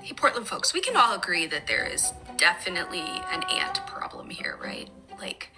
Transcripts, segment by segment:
Hey, Portland folks, we can all agree that there is definitely an ant problem here, right? Like,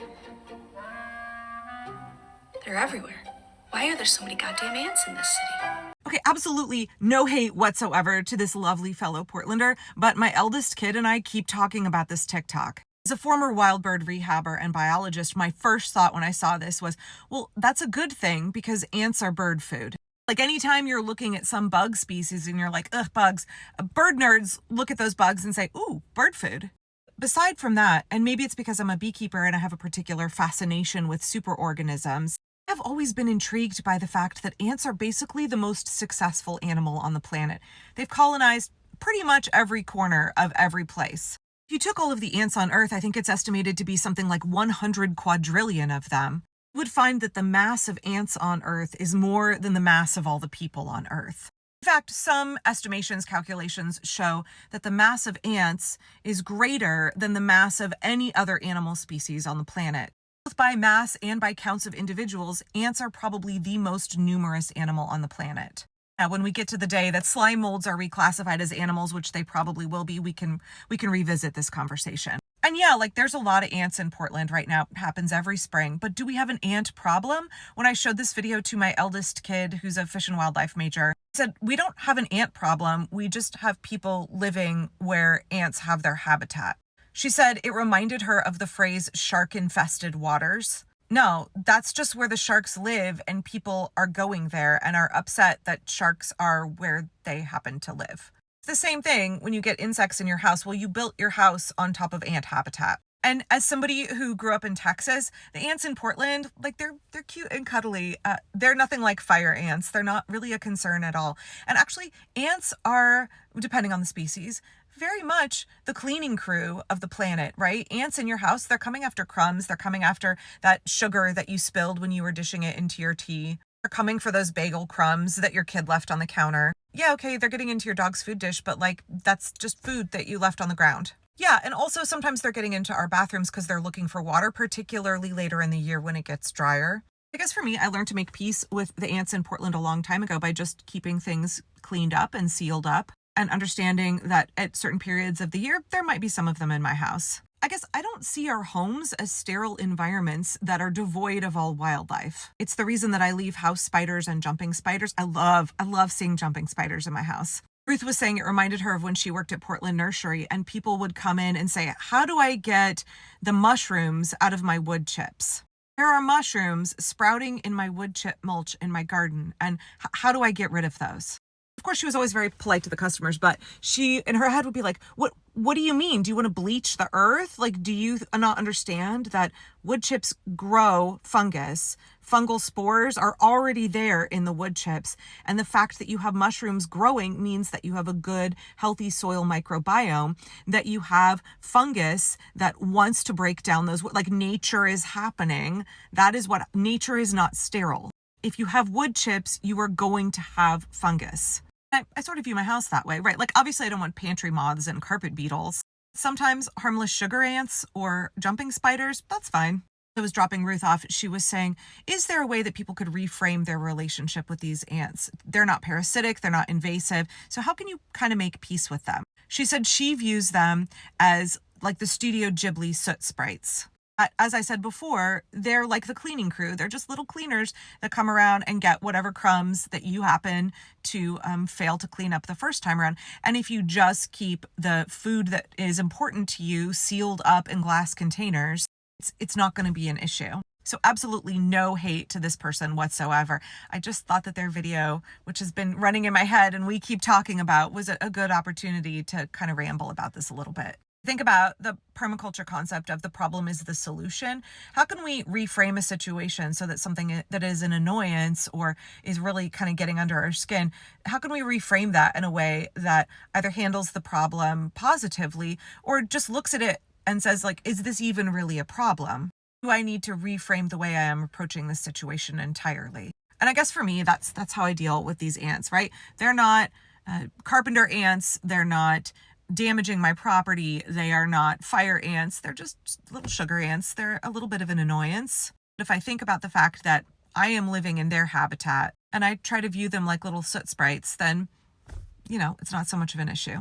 they're everywhere. Why are there so many goddamn ants in this city? Okay, absolutely no hate whatsoever to this lovely fellow Portlander, but my eldest kid and I keep talking about this TikTok. As a former wild bird rehabber and biologist, my first thought when I saw this was, well, that's a good thing because ants are bird food. Like anytime you're looking at some bug species and you're like, ugh, bugs, bird nerds look at those bugs and say, ooh, bird food. Beside from that, and maybe it's because I'm a beekeeper and I have a particular fascination with superorganisms, I've always been intrigued by the fact that ants are basically the most successful animal on the planet. They've colonized pretty much every corner of every place. If you took all of the ants on Earth, I think it's estimated to be something like 100 quadrillion of them. You would find that the mass of ants on Earth is more than the mass of all the people on Earth. In fact, some calculations show that the mass of ants is greater than the mass of any other animal species on the planet. Both by mass and by counts of individuals, ants are probably the most numerous animal on the planet. Now, when we get to the day that slime molds are reclassified as animals, which they probably will be, we can revisit this conversation. And yeah, like there's a lot of ants in Portland right now. It happens every spring. But do we have an ant problem? When I showed this video to my eldest kid, who's a fish and wildlife major, he said, we don't have an ant problem. We just have people living where ants have their habitat. She said it reminded her of the phrase shark-infested waters. No, that's just where the sharks live and people are going there and are upset that sharks are where they happen to live. It's the same thing when you get insects in your house. Well, you built your house on top of ant habitat. And as somebody who grew up in Texas, the ants in Portland, like they're cute and cuddly. They're nothing like fire ants. They're not really a concern at all. And actually, ants are, depending on the species, very much the cleaning crew of the planet, right? Ants in your house, they're coming after crumbs. They're coming after that sugar that you spilled when you were dishing it into your tea. They're coming for those bagel crumbs that your kid left on the counter. Yeah, okay, they're getting into your dog's food dish, but like that's just food that you left on the ground. Yeah, and also sometimes they're getting into our bathrooms because they're looking for water, particularly later in the year when it gets drier. I guess for me, I learned to make peace with the ants in Portland a long time ago by just keeping things cleaned up and sealed up and understanding that at certain periods of the year, there might be some of them in my house. I guess I don't see our homes as sterile environments that are devoid of all wildlife. It's the reason that I leave house spiders and jumping spiders. I love seeing jumping spiders in my house. Ruth was saying it reminded her of when she worked at Portland Nursery and people would come in and say, how do I get the mushrooms out of my wood chips? There are mushrooms sprouting in my wood chip mulch in my garden, and how do I get rid of those? Of course, she was always very polite to the customers, but she, in her head, would be like, what do you mean? Do you want to bleach the earth? Like, do you not understand that wood chips grow fungus? Fungal spores are already there in the wood chips. And the fact that you have mushrooms growing means that you have a good, healthy soil microbiome, that you have fungus that wants to break down those, like nature is happening. That is what nature is, not sterile. If you have wood chips, you are going to have fungus. I sort of view my house that way, right? Like, obviously, I don't want pantry moths and carpet beetles. Sometimes harmless sugar ants or jumping spiders, that's fine. I was dropping Ruth off. She was saying, is there a way that people could reframe their relationship with these ants? They're not parasitic, they're not invasive. So how can you kind of make peace with them? She said she views them as like the Studio Ghibli soot sprites. As I said before, they're like the cleaning crew. They're just little cleaners that come around and get whatever crumbs that you happen to fail to clean up the first time around. And if you just keep the food that is important to you sealed up in glass containers, it's not going to be an issue. So absolutely no hate to this person whatsoever. I just thought that their video, which has been running in my head and we keep talking about, was a good opportunity to kind of ramble about this a little bit. Think about the permaculture concept of the problem is the solution. How can we reframe a situation so that something that is an annoyance or is really kind of getting under our skin, how can we reframe that in a way that either handles the problem positively or just looks at it and says, like, is this even really a problem? Do I need to reframe the way I am approaching this situation entirely? And I guess for me, that's how I deal with these ants, right? They're not carpenter ants. They're not damaging my property. They are not fire ants. They're just little sugar ants. They're a little bit of an annoyance. But if I think about the fact that I am living in their habitat and I try to view them like little soot sprites, then, it's not so much of an issue.